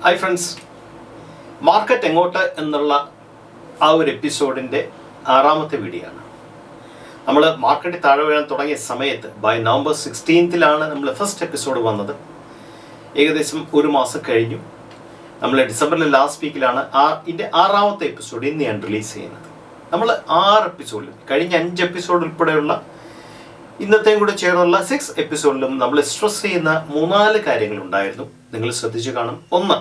Hi friends, market എങ്ങോട്ട് എന്നുള്ള ആ ഒരു എപ്പിസോഡിൻ്റെ 6ാമത്തെ വീഡിയോ ആണ്. നമ്മൾ മാർക്കറ്റ് താഴെ വീഴാൻ തുടങ്ങിയ സമയത്ത് ബൈ നവംബർ 16th നമ്മൾ ഫസ്റ്റ് എപ്പിസോഡ് വന്നത്. ഏകദേശം ഒരു മാസം കഴിഞ്ഞു. നമ്മൾ ഡിസംബറിലെ ലാസ്റ്റ് വീക്കിലാണ് ഇതിൻ്റെ 6ാമത്തെ എപ്പിസോഡ് ഇന്ന് ഞാൻ റിലീസ് ചെയ്യുന്നത്. നമ്മൾ 6 എപ്പിസോഡിൽ കഴിഞ്ഞ 5 എപ്പിസോഡ് ഉൾപ്പെടെയുള്ള ഇന്നത്തെയും കൂടെ ചേർന്നുള്ള 6 എപ്പിസോഡിലും നമ്മൾ സ്ട്രെസ് ചെയ്യുന്ന 3-4 കാര്യങ്ങളുണ്ടായിരുന്നു. നിങ്ങൾ ശ്രദ്ധിച്ചു കാണും. ഒന്ന്,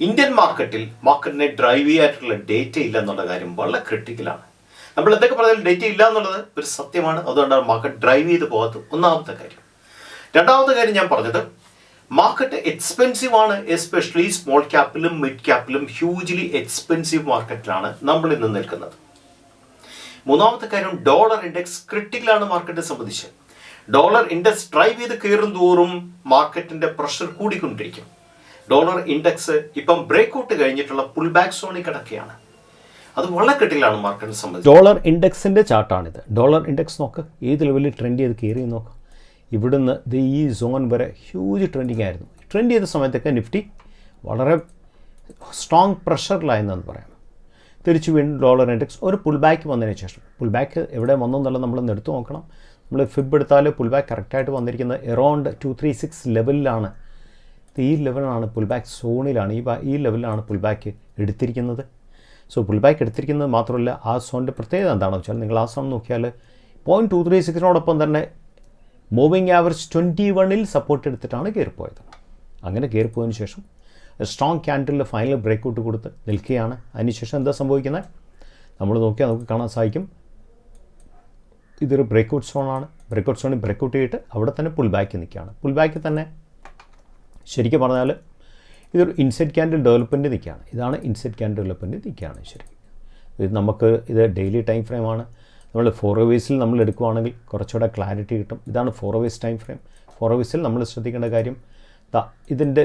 ഇന്ത്യൻ മാർക്കറ്റിനെ ഡ്രൈവ് ചെയ്യായിട്ടുള്ള ഡേറ്റ ഇല്ല എന്നുള്ള കാര്യം വളരെ ക്രിട്ടിക്കലാണ്. നമ്മൾ എന്തൊക്കെ പറഞ്ഞാലും ഡേറ്റ ഇല്ല എന്നുള്ളത് ഒരു സത്യമാണ്. അതുകൊണ്ടാണ് മാർക്കറ്റ് ഡ്രൈവ് ചെയ്ത് പോകാത്തത്. ഒന്നാമത്തെ കാര്യം. രണ്ടാമത്തെ കാര്യം ഞാൻ പറഞ്ഞത്, മാർക്കറ്റ് എക്സ്പെൻസീവ് ആണ്. എസ്പെഷ്യലി സ്മോൾ ക്യാപ്പിലും മിഡ് ക്യാപ്പിലും ഹ്യൂജ്ലി എക്സ്പെൻസീവ് മാർക്കറ്റിലാണ് നമ്മൾ ഇന്ന് നിൽക്കുന്നത്. മൂന്നാമത്തെ കാര്യം, ഡോളർ ഇൻഡെക്സ് ക്രിട്ടിക്കലാണ് മാർക്കറ്റിനെ സംബന്ധിച്ച്. ഡോളർ ഇൻഡെക്സ് ഡ്രൈവ് ചെയ്ത് കയറും തോറും മാർക്കറ്റിന്റെ പ്രഷർ കൂടിക്കൊണ്ടിരിക്കും. ഡോളർ ഇൻഡെക്സ് ഇപ്പം ബ്രേക്ക് ഔട്ട് കഴിഞ്ഞിട്ടുള്ള പുൾ ബാക്ക് സോണിൽ കിടക്കുകയാണ്. അത് വളരെ ക്രിട്ടിക്കലാണ് മാർക്കറ്റിനെ സംബന്ധിച്ച്. ഡോളർ ഇൻഡെക്സിൻ്റെ ചാർട്ടാണിത്. ഡോളർ ഇൻഡെക്സ് നോക്ക്, ഏത് ലെവലിൽ ട്രെൻഡ് ചെയ്ത് കയറി നോക്ക്. ഇവിടുന്ന് ഈ സോൺ വരെ ഹ്യൂജ് ട്രെൻഡിങ് ആയിരുന്നു. ട്രെൻഡ് ചെയ്ത സമയത്തൊക്കെ നിഫ്റ്റി വളരെ സ്ട്രോങ് പ്രഷറിലായെന്നു പറയാം. തിരിച്ചു വീണ്ടും ഡോളർ ഇൻഡെക്സ് ഒരു പുൾ ബാക്ക് വന്നതിന് ശേഷം, പുൾ ബാക്ക് എവിടെ വന്നെന്നുള്ളത് നമ്മളൊന്ന് എടുത്തു നോക്കണം. നമ്മൾ ഫിബ് എടുത്താൽ പുൾ ബാക്ക് കറക്റ്റായിട്ട് വന്നിരിക്കുന്നത് എറൗണ്ട് 236 ലെവലിലാണ്. ഈ ലെവലാണ് പുൾ ബാക്ക് സോണിലാണ്, ഈ ലെവലിലാണ് പുൾ ബാക്ക് എടുത്തിരിക്കുന്നത്. സോ പുൾ ബാക്ക് എടുത്തിരിക്കുന്നത് മാത്രമല്ല, ആ സോണിൻ്റെ പ്രത്യേകത എന്താണെന്ന് വെച്ചാൽ, നിങ്ങൾ ആ സോൺ നോക്കിയാൽ 0.236 തന്നെ മൂവിങ് ആവറേജ് 21 സപ്പോർട്ട് എടുത്തിട്ടാണ് കയറിപ്പോയത്. അങ്ങനെ കയറിപ്പോയതിന് ശേഷം സ്ട്രോങ് ക്യാൻഡിലിൽ ഫൈനൽ ബ്രേക്ക് ഔട്ട് കൊടുത്ത് നിൽക്കുകയാണ്. അതിനുശേഷം എന്താ സംഭവിക്കുന്നത് നമ്മൾ നോക്കിയാൽ നമുക്ക് കാണാൻ സാധിക്കും. ഇതൊരു ബ്രേക്ക് ഔട്ട് സോണാണ്. ബ്രേക്ക് ഔട്ട് സോണിൽ ബ്രേക്ക് ഔട്ട് ചെയ്തിട്ട് അവിടെ തന്നെ പുൾ ബാക്ക് നിൽക്കുകയാണ്. പുൾ ബാക്ക് തന്നെ ശരിക്കും പറഞ്ഞാൽ ഇതൊരു ഇൻസൈഡ് ക്യാൻഡിൽ ഡെവലപ്മെൻറ്റ് നിൽക്കുകയാണ്. ഇതാണ് ഇൻസൈഡ് ക്യാൻഡിൽ ഡെവലപ്മെൻറ്റ് നിൽക്കുകയാണ്. ശരിക്കും ഇത് ഡെയിലി ടൈം ഫ്രെയിമാണ്. നമ്മൾ 4 hours നമ്മൾ എടുക്കുകയാണെങ്കിൽ കുറച്ചുകൂടെ ക്ലാരിറ്റി കിട്ടും. ഇതാണ് 4 hours ടൈം ഫ്രെയിം. 4 hours നമ്മൾ ശ്രദ്ധിക്കേണ്ട കാര്യം, ഇതിൻ്റെ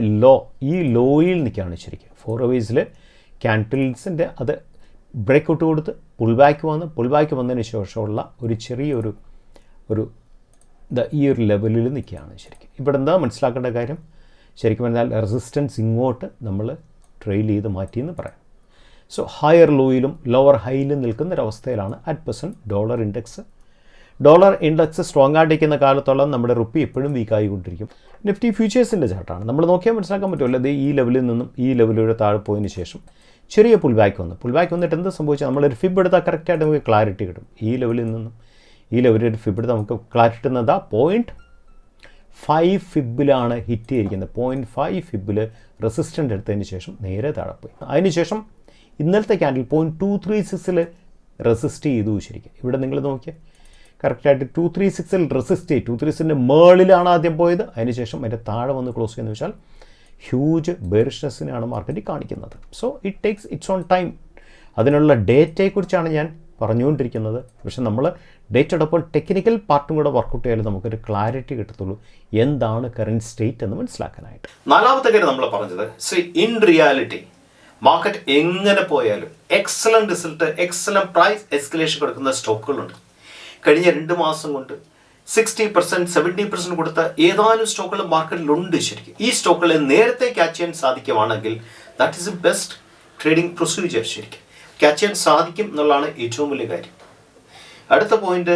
ഈ ലോയിൽ നിൽക്കുകയാണ് ശരിക്കും. 4 hours ക്യാൻഡിൽസിൻ്റെ അത് ബ്രേക്ക് ഔട്ട് കൊടുത്ത് പുൾ ബാക്ക് വന്നതിന് ശേഷമുള്ള ഒരു ചെറിയൊരു ഈ ഒരു ലെവലിൽ നിൽക്കുകയാണ് ശരിക്കും. ഇവിടെ എന്താ മനസ്സിലാക്കേണ്ട കാര്യം, ശരിക്കും പറഞ്ഞാൽ റെസിസ്റ്റൻസ് ഇങ്ങോട്ട് നമ്മൾ ട്രെയിൽ ചെയ്ത് മാറ്റിയെന്ന് പറയാം. സോ ഹയർ ലോയിലും ലോവർ ഹൈയിലും നിൽക്കുന്നൊരവസ്ഥയിലാണ് at present dollar index. Dollar index strong ആയിട്ടിരിക്കുന്ന കാലത്തോളം നമ്മുടെ റുപ്പി എപ്പോഴും വീക്കായിക്കൊണ്ടിരിക്കും. നിഫ്റ്റി ഫ്യൂച്ചേഴ്സിൻ്റെ ചാർട്ടാണ്. നമ്മൾ നോക്കിയാൽ മനസ്സിലാക്കാൻ പറ്റുമല്ലോ, അത് ഈ ലെവലിൽ നിന്നും ഈ ലെവലിലൂടെ താഴെ പോയതിന് ശേഷം ചെറിയ പുൾ ബാക്ക് വന്നിട്ട് എന്താ സംഭവിച്ചാൽ, നമ്മളൊരു ഫിബ് എടുത്താൽ കറക്റ്റായിട്ട് നമുക്ക് ക്ലാരിറ്റി കിട്ടും. ഈ ലെവലിൽ നിന്നും ഈ ലെവലിൽ ഒരു ഫിബ് എടുത്താൽ നമുക്ക് ക്ലാരിറ്റി കിട്ടുന്നത് 0.5 ഫിബിലാണ് ഹിറ്റ് ചെയ്തിരിക്കുന്നത്. 0.5 ഫിബിൽ റെസിസ്റ്റൻ്റ് എടുത്തതിന് ശേഷം നേരെ താഴെ പോയി. അതിനുശേഷം ഇന്നലത്തെ ക്യാൻഡിൽ 0.236 റെസിസ്റ്റ് ചെയ്തു ശരിക്കും. ഇവിടെ നിങ്ങൾ നോക്കിയാൽ കറക്റ്റായിട്ട് 236 റെസിസ്റ്റ് ചെയ്തു. 236 മേളിലാണ് ആദ്യം പോയത്. അതിനുശേഷം അതിൻ്റെ താഴെ വന്ന് ക്ലോസ് ചെയ്യുന്ന വെച്ചാൽ ഹ്യൂജ് ബെയറിഷ്നെസ്സിനെയാണ് മാർക്കറ്റിൽ കാണിക്കുന്നത്. So it takes it's on time. അതിനുള്ള ഡേറ്റയെക്കുറിച്ചാണ് ഞാൻ പറഞ്ഞുകൊണ്ടിരിക്കുന്നത്. പക്ഷെ നമ്മൾ ഡേറ്റയോടൊപ്പം ടെക്നിക്കൽ പാർട്ടും കൂടെ വർക്കൗട്ട് ചെയ്യാലും നമുക്കൊരു ക്ലാരിറ്റി കിട്ടത്തുള്ളൂ എന്താണ് കറൻറ്റ് സ്റ്റേറ്റ് എന്ന് മനസ്സിലാക്കാനായിട്ട്. 4ാമത്തെ കാര്യം നമ്മൾ പറഞ്ഞത്, ഇൻ റിയാലിറ്റി മാർക്കറ്റ് എങ്ങനെ പോയാലും excellent result, excellent price escalation കൊടുക്കുന്ന സ്റ്റോക്കുകളുണ്ട്. കഴിഞ്ഞ 2 മാസം കൊണ്ട് 60%, 70% കൊടുത്ത ഏതാനും സ്റ്റോക്കുകൾ മാർക്കറ്റിലുണ്ട് ശരിക്കും. ഈ സ്റ്റോക്കുകളെ നേരത്തെ ക്യാച്ച് ചെയ്യാൻ സാധിക്കുവാണെങ്കിൽ that is the best trading procedure. ശരിക്കും ക്യാച്ച് ചെയ്യാൻ സാധിക്കും എന്നുള്ളതാണ് ഏറ്റവും വലിയ കാര്യം. അടുത്ത പോയിന്റ്,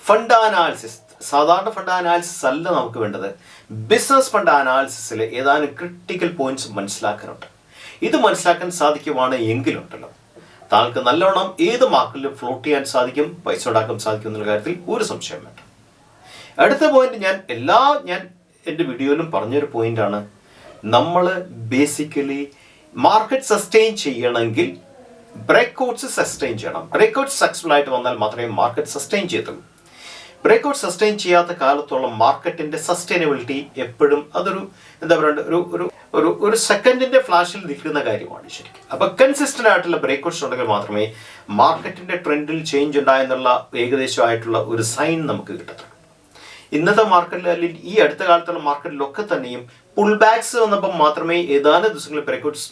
ഫണ്ട് അനാലിസിസ്. സാധാരണ ഫണ്ട് അനാലിസിസ് അല്ല നമുക്ക് വേണ്ടത്. ബിസിനസ് ഫണ്ട് അനാലിസിസിൽ ഏതാനും ക്രിട്ടിക്കൽ പോയിന്റ്സ് മനസ്സിലാക്കാനുണ്ട്. ഇത് മനസ്സിലാക്കാൻ സാധിക്കുവാണ് എങ്കിലുണ്ടല്ലോ താങ്കൾക്ക് നല്ലോണം ഏത് മാർക്കറ്റിലും ഫ്ലോട്ട് ചെയ്യാൻ സാധിക്കും, പൈസ ഉണ്ടാക്കാൻ സാധിക്കും എന്നുള്ള കാര്യത്തിൽ ഒരു സംശയം വേണ്ട. അടുത്ത പോയിന്റ്, ഞാൻ എൻ്റെ വീഡിയോയിലും പറഞ്ഞൊരു പോയിന്റാണ്, നമ്മൾ ബേസിക്കലി മാർക്കറ്റ് സസ്റ്റെയിൻ ചെയ്യണമെങ്കിൽ ബ്രേക്ക്ഔട്ട്സ് സസ്റ്റെയിൻ ചെയ്യണം. ബ്രേക്ക്ഔട്ട്സ് സക്സസ്ഫുൾ ആയിട്ട് വന്നാൽ മാത്രമേ മാർക്കറ്റ് സസ്റ്റെയിൻ ചെയ്യത്തുള്ളൂ. ബ്രേക്ക്ഔട്ട് സസ്റ്റെയിൻ ചെയ്യാത്ത കാലത്തോളം മാർക്കറ്റിന്റെ സസ്റ്റൈനബിലിറ്റി എപ്പോഴും അതൊരു എന്താ പറയുക, ഒരു സെക്കൻഡിന്റെ ഫ്ലാഷിൽ നിൽക്കുന്ന കാര്യമാണ് ശരിക്കും. അപ്പോൾ കൺസിസ്റ്റന്റ് ആയിട്ടുള്ള ബ്രേക്ക്ഔട്ട്സ് ഉണ്ടെങ്കിൽ മാത്രമേ മാർക്കറ്റിന്റെ ട്രെൻഡിൽ ചേഞ്ച് ഉണ്ടായെന്നുള്ള ഏകദേശമായിട്ടുള്ള ഒരു സൈൻ നമുക്ക് കിട്ടത്തുള്ളൂ. ഇന്നത്തെ മാർക്കറ്റിൽ അല്ലെങ്കിൽ ഈ അടുത്ത കാലത്തുള്ള മാർക്കറ്റിലൊക്കെ തന്നെയും പുൾ ബാക്സ് വന്നപ്പോൾ മാത്രമേ ഏതാനും ദിവസങ്ങളിൽ ബ്രേക്ക്ഔട്ട്സ്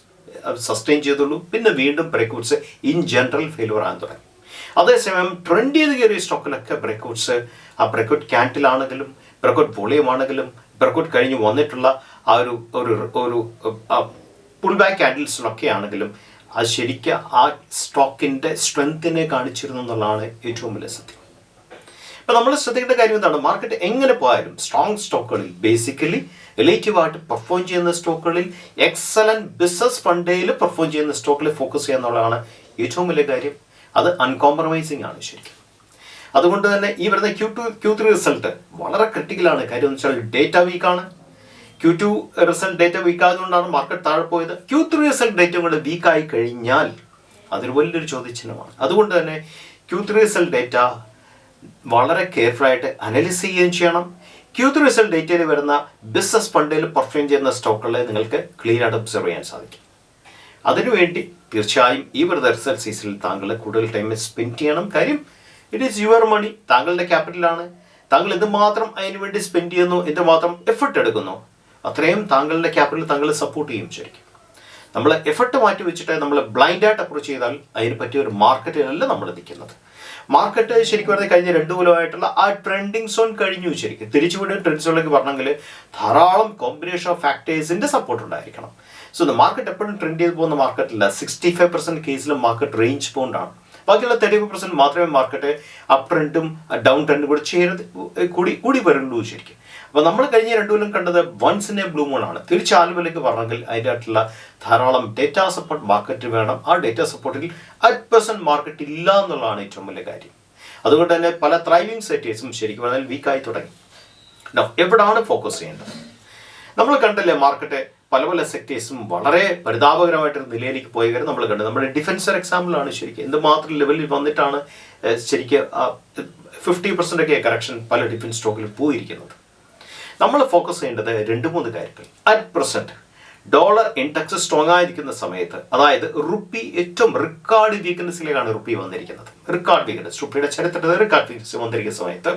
സസ്റ്റെയിൻ ചെയ്തുള്ളൂ. പിന്നെ വീണ്ടും ബ്രേക്ക്ഔട്ട്സ് ഇൻ ജനറൽ ഫെയിലുവർ ആകാൻ തുടങ്ങി. അതേസമയം ട്രെൻഡ് ചെയ്ത് കയറിയ സ്റ്റോക്കിലൊക്കെ ബ്രേക്ക്ഔട്ട്സ്, ആ ബ്രേക്ക്ഔട്ട് ക്യാൻഡിലാണെങ്കിലും ബ്രേക്ക്ഔട്ട് വോളിയം ആണെങ്കിലും ബ്രേക്ക്ഔട്ട് കഴിഞ്ഞ് വന്നിട്ടുള്ള ആ ഒരു പുൾ ബാക്ക് ക്യാൻഡിൽസിലൊക്കെ ആണെങ്കിലും അത് ശരിക്കും ആ സ്റ്റോക്കിൻ്റെ സ്ട്രെങ്ത്തിനെ കാണിച്ചിരുന്നു എന്നുള്ളതാണ് ഏറ്റവും വലിയ സത്യം. ഇപ്പം നമ്മൾ ശ്രദ്ധിക്കേണ്ട കാര്യം എന്താണ്? മാർക്കറ്റ് എങ്ങനെ പോയാലും സ്ട്രോങ് സ്റ്റോക്കുകളിൽ, ബേസിക്കലി റിലേറ്റീവായിട്ട് പെർഫോം ചെയ്യുന്ന സ്റ്റോക്കുകളിൽ, എക്സലൻറ്റ് ബിസിനസ് ഫണ്ടയിൽ പെർഫോം ചെയ്യുന്ന സ്റ്റോക്കിൽ ഫോക്കസ് ചെയ്യുക എന്നുള്ളതാണ് ഏറ്റവും വലിയ കാര്യം. അത് അൺകോംപ്രമൈസിങ് ആണ് ശരിക്കും. അതുകൊണ്ട് തന്നെ ഈ വരുന്ന Q3 റിസൾട്ട് വളരെ ക്രിട്ടിക്കലാണ്. കാര്യം എന്ന് വെച്ചാൽ ഡേറ്റ വീക്കാണ്. Q2 റിസൾട്ട് ഡേറ്റ വീക്കായതുകൊണ്ടാണ് മാർക്കറ്റ് താഴെ പോയത്. Q3 റിസൾട്ട് ഡേറ്റ കൂടെ വീക്കായി കഴിഞ്ഞാൽ അതൊരു വലിയൊരു ചോദ്യചിഹ്നമാണ്. അതുകൊണ്ട് തന്നെ Q3 റിസൾട്ട് ഡേറ്റ വളരെ കെയർഫുള്ളായിട്ട് അനലൈസ് ചെയ്യുകയും ചെയ്യണം. Q3 റിസൾട്ട് ഡേറ്റയിൽ വരുന്ന ബിസിനസ് ഫണ്ടിൽ പെർഫോം ചെയ്യുന്ന സ്റ്റോക്കുകളെ നിങ്ങൾക്ക് ക്ലിയർ ആയിട്ട് ഒബ്സർവ് ചെയ്യാൻ സാധിക്കും. അതിനുവേണ്ടി തീർച്ചയായും ഈ വരുന്ന റിസൾട്ട് സീസണിൽ താങ്കൾ കൂടുതൽ ടൈം സ്പെൻഡ് ചെയ്യണം. കാര്യം ഇറ്റ് ഈസ് യുവർ മണി, താങ്കളുടെ ക്യാപിറ്റലാണ്. താങ്കൾ എന്തുമാത്രം അതിന് വേണ്ടി സ്പെൻഡ് ചെയ്യുന്നു, എന്തുമാത്രം എഫർട്ട് എടുക്കുന്നു, അത്രയും താങ്കളുടെ ക്യാപിറ്റൽ താങ്കൾ സപ്പോർട്ട് ചെയ്യും. ശരിക്കും നമ്മൾ എഫർട്ട് മാറ്റി വെച്ചിട്ട് നമ്മൾ ബ്ലൈൻഡായിട്ട് അപ്രോച്ച് ചെയ്താൽ അതിന് പറ്റിയ ഒരു മാർക്കറ്റിലല്ല നമ്മൾ നിൽക്കുന്നത്. മാർക്കറ്റ് ശരിക്കും പറഞ്ഞാൽ കഴിഞ്ഞ 2 കൊല്ലമായിട്ടുള്ള ആ ട്രെൻഡിങ് സോൺ കഴിഞ്ഞു. ശരിക്കും തിരിച്ചുവിടുന്ന ട്രെൻഡ് സോണിലേക്ക് പറഞ്ഞെങ്കിൽ ധാരാളം കോമ്പിനേഷൻ ഓഫ് ഫാക്ടേഴ്സിൻ്റെ സപ്പോർട്ട് ഉണ്ടായിരിക്കണം. സോ മാർക്കറ്റ് എപ്പോഴും ട്രെൻഡ് ചെയ്ത് പോകുന്ന മാർക്കറ്റില്ല. 65% കേസിലും മാർക്കറ്റ് റേഞ്ച് ബൗണ്ടാണ്. ബാക്കിയുള്ള 35% മാത്രമേ മാർക്കറ്റ് അപ്പ് ട്രെൻഡും ഡൗൺ ട്രെൻഡും കൂടി കൂടി വരുള്ളൂ ശരിക്കും. അപ്പോൾ നമ്മൾ കഴിഞ്ഞ 2 കൊല്ലം കണ്ടത് once in a blue moon ആണ്. തിരിച്ചാലുവിലേക്ക് പറഞ്ഞെങ്കിൽ അതിൻ്റെ ആയിട്ടുള്ള ധാരാളം ഡേറ്റ സപ്പോർട്ട് മാർക്കറ്റ് വേണം. ആ ഡേറ്റ സപ്പോർട്ടിൽ @% മാർക്കറ്റ് ഇല്ല എന്നുള്ളതാണ് ഏറ്റവും വലിയ കാര്യം. അതുകൊണ്ട് തന്നെ പല ത്രൈവിംഗ് സെക്ടേഴ്സും ശരിക്കും പറഞ്ഞാൽ വീക്കായി തുടങ്ങി. എവിടാണ് ഫോക്കസ് ചെയ്യേണ്ടത്? നമ്മൾ കണ്ടല്ലേ മാർക്കറ്റ് പല പല സെക്ടേഴ്സും വളരെ പരിതാപകരമായിട്ടൊരു നിലയിലേക്ക് പോയ കാര്യം നമ്മൾ കണ്ടു. നമ്മുടെ ഡിഫൻസർ എക്സാമ്പിളാണ് ശരിക്കും. എന്തുമാത്രം ലെവലിൽ വന്നിട്ടാണ് ശരിക്കും 50% ഒക്കെ കറക്ഷൻ പല ഡിഫൻസ് സ്റ്റോക്കിൽ പോയിരിക്കുന്നത്. നമ്മൾ ഫോക്കസ് ചെയ്യേണ്ടത് 2-3 കാര്യങ്ങൾ. $1 ഇൻഡെക്സ് സ്ട്രോങ് ആയിരിക്കുന്ന സമയത്ത്, അതായത് റുപ്പി ഏറ്റവും റിക്കാർഡ് വീക്ക്നെസ്സിലേക്കാണ് റുപ്പി വന്നിരിക്കുന്നത്. റിക്കാർഡ് വീക്ക്നെസ്, റുപ്പിയുടെ ചരിത്രത്തിൽ റിക്കാർഡ് വീക്ക്നെസ് വന്നിരിക്കുന്ന സമയത്ത്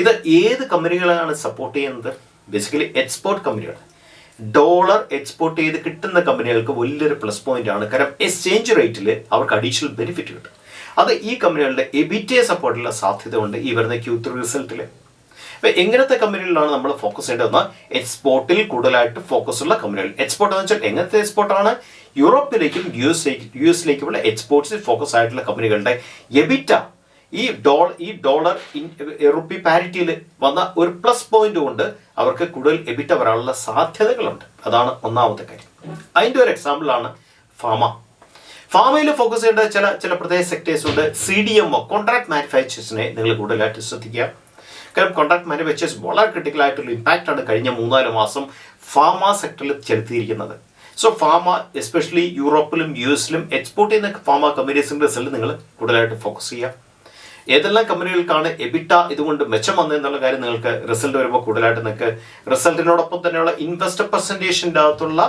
ഇത് ഏത് കമ്പനികളാണ് സപ്പോർട്ട് ചെയ്യുന്നത്? ബേസിക്കലി എക്സ്പോർട്ട് കമ്പനികൾ. ഡോളർ എക്സ്പോർട്ട് ചെയ്ത് കിട്ടുന്ന കമ്പനികൾക്ക് വലിയൊരു പ്ലസ് പോയിന്റ് ആണ്. കാരണം എക്സ്ചേഞ്ച് റേറ്റിൽ അവർക്ക് അഡീഷണൽ ബെനിഫിറ്റ് കിട്ടും. അത് ഈ കമ്പനികളുടെ എബിറ്റയെ സപ്പോർട്ടുള്ള സാധ്യത ഉണ്ട് ഈ വരുന്ന Q3 റിസൾട്ടിൽ. അപ്പോൾ എങ്ങനത്തെ കമ്പനികളിലാണ് നമ്മൾ ഫോക്കസ് ചെയ്യേണ്ടതെന്ന്? എക്സ്പോർട്ടിൽ കൂടുതലായിട്ട് ഫോക്കസ് ഉള്ള കമ്പനികൾ. എക്സ്പോർട്ട് എന്ന് വെച്ചാൽ എങ്ങനത്തെ എക്സ്പോർട്ടാണ്? യൂറോപ്പിലേക്കും US-ലേക്കുമുള്ള എക്സ്പോർട്സിൽ ഫോക്കസ് ആയിട്ടുള്ള കമ്പനികളുടെ എബിറ്റ ഈ ഡോളർ റുപ്പി പാരിറ്റിയിൽ വന്ന ഒരു പ്ലസ് പോയിന്റ് കൊണ്ട് അവർക്ക് കൂടുതൽ എബിറ്റ വരാനുള്ള സാധ്യതകളുണ്ട്. അതാണ് ഒന്നാമത്തെ കാര്യം. അതിൻ്റെ ഒരു എക്സാമ്പിളാണ് ഫാമയിൽ ഫോക്കസ് ചെയ്യേണ്ട ചില പ്രത്യേക സെക്ടേഴ്സ് ഉണ്ട്. CDMO, കോൺട്രാക്ട് മാനുഫാക്ചേഴ്സിനെ നിങ്ങൾ കൂടുതലായിട്ട് ശ്രദ്ധിക്കുക. കാരണം കോൺട്രാക്ട് മാനുഫാക്ചേഴ്സ് വളരെ ക്രിട്ടിക്കൽ ആയിട്ടുള്ള ഇമ്പാക്റ്റ് ആണ് കഴിഞ്ഞ 3-4 മാസം ഫാർമ സെക്ടറിൽ ചെലുത്തിയിരിക്കുന്നത്. സോ ഫാർമ എസ്പെഷ്യലി യൂറോപ്പിലും US-ലും എക്സ്പോർട്ട് ചെയ്യുന്ന ഫാർമ കമ്പനീസിൻ്റെ റിസൾട്ട് നിങ്ങൾ കൂടുതലായിട്ട് ഫോക്കസ് ചെയ്യുക. ഏതെല്ലാം കമ്പനികൾക്കാണ് എബിറ്റ ഇതുകൊണ്ട് മെച്ചം വന്നതെന്നുള്ള കാര്യം നിങ്ങൾക്ക് റിസൾട്ട് വരുമ്പോൾ കൂടുതലായിട്ട് നിങ്ങൾക്ക് റിസൾട്ടിനോടൊപ്പം തന്നെയുള്ള ഇൻവെസ്റ്റർ പ്രസന്റേഷൻ്റെ അകത്തുള്ള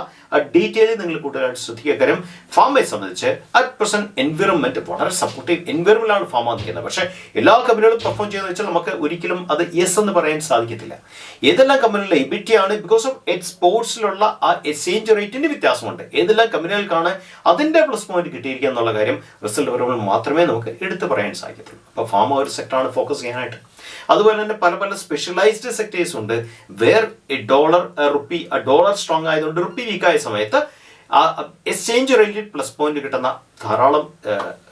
ഡീറ്റെയിൽ നിങ്ങൾ കൂടുതലായിട്ട് ശ്രദ്ധിക്കുക. കാര്യം ഫാമയെ സംബന്ധിച്ച് @% എൻവിറോൺമെന്റ് വളരെ സപ്പോർട്ടീവ് എൻവിറോൺമെന്റാണ് ഫാമ നിൽക്കുന്നത്. പക്ഷേ എല്ലാ കമ്പനികളും പെർഫോം ചെയ്യുന്നത് വെച്ചാൽ നമുക്ക് ഒരിക്കലും അത് യെസ് എന്ന് പറയാൻ സാധിക്കത്തില്ല. ഏതെല്ലാം കമ്പനികളുടെ എബിറ്റയാണ് ബിക്കോസ് ഓഫ് എക്സ്പോർട്സിലുള്ള ആ എക്സ്ചേഞ്ച് റേറ്റിന്റെ വ്യത്യാസമുണ്ട്. ഏതെല്ലാം കമ്പനികൾക്കാണ് അതിന്റെ പ്ലസ് പോയിന്റ് കിട്ടിയിരിക്കുക എന്നുള്ള കാര്യം റിസൾട്ട് വരുമ്പോൾ മാത്രമേ നമുക്ക് എടുത്തു പറയാൻ സാധിക്കത്തുള്ളൂ. അപ്പോൾ ഫാമ ഒരു സെക്ടറാണ് ഫോക്കസ് ചെയ്യാനായിട്ട്. അതുപോലെ തന്നെ പല പല സ്പെഷ്യലൈസ്ഡ് സെക്ടേഴ്സ് ഉണ്ട്. വേർ ഡോളർ സ്ട്രോങ് ആയതുകൊണ്ട് റുപ്പി വീക്കായ സമയത്ത് ആ എക്സ്ചേഞ്ച് റേറ്റിൽ പ്ലസ് പോയിന്റ് കിട്ടുന്ന ധാരാളം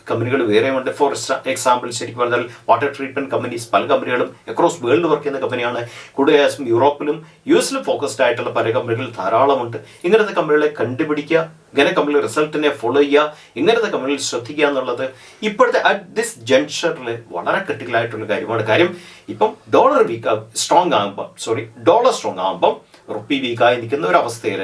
കമ്പനികൾ വേറെയുണ്ട്. ഫോർ എക്സാമ്പിൾ ശരിക്കും പറഞ്ഞാൽ വാട്ടർ ട്രീറ്റ്മെന്റ് കമ്പനീസ്, പല കമ്പനികളും അക്രോസ് വേൾഡ് വർക്ക് ചെയ്യുന്ന കമ്പനിയാണ്. കൂടുതലും യൂറോപ്പിലും US-ലും ഫോക്കസ്ഡ് ആയിട്ടുള്ള പല കമ്പനികൾ ധാരാളമുണ്ട്. ഇങ്ങനത്തെ കമ്പനികളെ കണ്ടുപിടിക്കുക, ഇങ്ങനെ കമ്പനികളുടെ റിസൾട്ടിനെ ഫോളോ ചെയ്യുക, ഇങ്ങനത്തെ കമ്പനികൾ ശ്രദ്ധിക്കുക എന്നുള്ളത് ഇപ്പോഴത്തെ ദിസ് ജംഗ്ഷനിൽ വളരെ ക്രിട്ടിക്കൽ ആയിട്ടുള്ള കാര്യമാണ്. കാര്യം ഇപ്പം ഡോളർ സ്ട്രോങ് ആകുമ്പം റുപ്പി വീക്കായി നിൽക്കുന്ന ഒരു അവസ്ഥയിൽ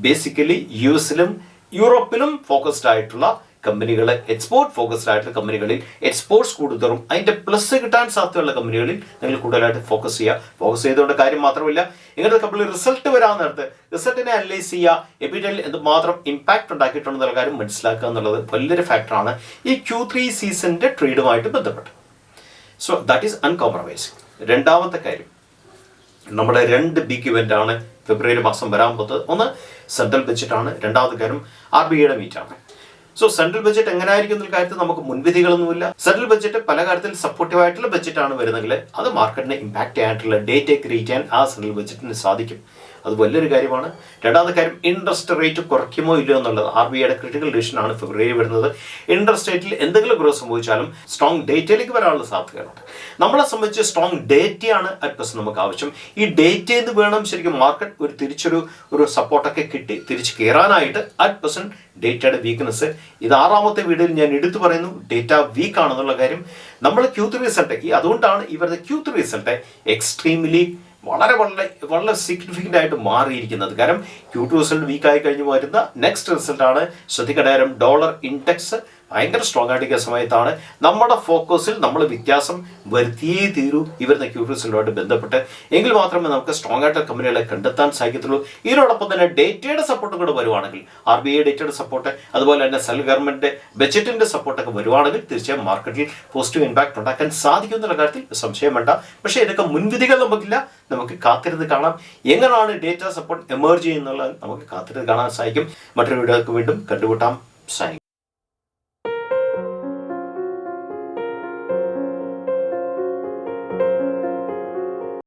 ബേസിക്കലി US-ലും യൂറോപ്പിലും ഫോക്കസ്ഡ് ആയിട്ടുള്ള കമ്പനികൾ, എക്സ്പോർട്ട് ഫോക്കസ്ഡ് ആയിട്ടുള്ള കമ്പനികളിൽ എക്സ്പോർട്സ് കൂടുതലും അതിൻ്റെ പ്ലസ് കിട്ടാൻ സാധ്യതയുള്ള കമ്പനികളിൽ നിങ്ങൾ കൂടുതലായിട്ട് ഫോക്കസ് ചെയ്യുക. ഫോക്കസ് ചെയ്തുകൊണ്ട് കാര്യം മാത്രമല്ല, ഇങ്ങനത്തെ കമ്പനി റിസൾട്ട് വരാൻ നേരത്ത് റിസൾട്ടിനെ അനലൈസ് ചെയ്യുക, എബിറ്റയിൽ എന്തുമാത്രം ഇമ്പാക്റ്റ് ഉണ്ടാക്കിയിട്ടുണ്ടെന്നുള്ള കാര്യം മനസ്സിലാക്കുക എന്നുള്ളത് വലിയൊരു ഫാക്ടറാണ് ഈ Q3 സീസണിൻ്റെ ട്രേഡുമായിട്ട് ബന്ധപ്പെട്ട്. So that is uncompromising. രണ്ടാമത്തെ കാര്യം, നമ്മുടെ 2 ബിഗ് ഇവൻ്റ് ആണ് ഫെബ്രുവരി മാസം വരാൻ പോകുന്നത്. ഒന്ന് സെൻട്രൽ ബഡ്ജറ്റാണ്, രണ്ടാമത്തെ കാര്യം RBIയുടെ മീറ്റാണ്. സോ സെൻട്രൽ ബഡ്ജറ്റ് എങ്ങനെയായിരിക്കും എന്നുള്ള കാര്യത്തിൽ നമുക്ക് മുൻവിധികളൊന്നുമില്ല. സെൻട്രൽ ബഡ്ജറ്റ് പല കാര്യത്തിൽ സപ്പോർട്ടീവ് ആയിട്ടുള്ള ബഡ്ജറ്റാണ് വരുന്നതെങ്കിൽ അത് മാർക്കറ്റിനെ ഇമ്പാക്റ്റ് ചെയ്യാനായിട്ടുള്ള ഡേറ്റ ക്രിയേറ്റ് ചെയ്യാൻ ആ സെൻട്രൽ ബഡ്ജറ്റിന് സാധിക്കും. അത് വലിയൊരു കാര്യമാണ്. രണ്ടാമത്തെ കാര്യം, ഇൻട്രസ്റ്റ് റേറ്റ് കുറയ്ക്കുമോ ഇല്ലയോ എന്നുള്ളത്. RBIയുടെ ക്രിട്ടിക്കൽ ഡിസിഷനാണ് ഫെബ്രുവരി വരുന്നത്. ഇൻട്രസ്റ്റ് റേറ്റിൽ എന്തെങ്കിലും ഗ്രോത്ത് സംഭവിച്ചാലും സ്ട്രോങ് ഡേറ്റയിലേക്ക് വരാനുള്ള സാധ്യതകളുണ്ട്. നമ്മളെ സംബന്ധിച്ച് സ്ട്രോങ് ഡേറ്റയാണ് അറ്റ് പ്രസന്റ് നമുക്ക് ആവശ്യം. ഈ ഡേറ്റയിൽ നിന്ന് വേണം ശരിക്കും മാർക്കറ്റ് ഒരു തിരിച്ചൊരു സപ്പോർട്ടൊക്കെ കിട്ടി തിരിച്ച് കയറാനായിട്ട്. അറ്റ് പ്രസന്റ് ഡേറ്റയുടെ വീക്ക്നെസ്, ഇത് 6ാമത്തെ വീഡിയോയിൽ ഞാൻ എടുത്തു പറയുന്നു, ഡേറ്റ വീക്ക് ആണെന്നുള്ള കാര്യം. നമ്മൾ Q3 റിസൾട്ട്, അതുകൊണ്ടാണ് ഇവരുടെ Q3 റിസൾട്ട് എക്സ്ട്രീംലി വളരെ സിഗ്നിഫിക്കൻ്റ് ആയിട്ട് മാറിയിരിക്കുന്നത്. കാരണം Q2 റിസൾട്ട് വീക്കായി കഴിഞ്ഞ് വരുന്ന നെക്സ്റ്റ് റിസൾട്ടാണ്. ശ്രദ്ധിക്കേണ്ട ഡോളർ ഇൻഡെക്സ് ഭയങ്കര സ്ട്രോങ് ആയിട്ടിരിക്കുന്ന സമയത്താണ് നമ്മുടെ ഫോക്കസിൽ നമ്മൾ വ്യത്യാസം വരുത്തിയേ തീരൂ ഇവരുടെ Q2 റിസൾട്ടുമായിട്ട് ബന്ധപ്പെട്ട്. എങ്കിൽ മാത്രമേ നമുക്ക് സ്ട്രോങ് ആയിട്ട് കമ്പനികളെ കണ്ടെത്താൻ സാധിക്കത്തുള്ളൂ. ഇതിനോടൊപ്പം തന്നെ ഡേറ്റയുടെ സപ്പോർട്ടും കൂടെ വരുവാണെങ്കിൽ, RBI ഡേറ്റയുടെ സപ്പോർട്ട്, അതുപോലെ തന്നെ സെൻട്രൽ ഗവൺമെൻറ് ബജറ്റിൻ്റെ സപ്പോർട്ടൊക്കെ വരുവാണെങ്കിൽ തീർച്ചയായും മാർക്കറ്റിൽ പോസിറ്റീവ് ഇമ്പാക്റ്റ് ഉണ്ടാക്കാൻ സാധിക്കും എന്നുള്ള കാര്യത്തിൽ സംശയം വേണ്ട. പക്ഷേ ഇതൊക്കെ മുൻവിധികൾ നമുക്കില്ല. നമുക്ക് കാത്തിരുന്ന് കാണാം എങ്ങനെയാണ് ഡേറ്റ സപ്പോർട്ട് എമേർജ് ചെയ്യുന്നുള്ളത്. നമുക്ക് കാത്തിരുന്ന് കാണാൻ സാധിക്കും. മറ്റൊരു വീഡിയോക്ക് വീണ്ടും കണ്ടുമുട്ടാം. സായി.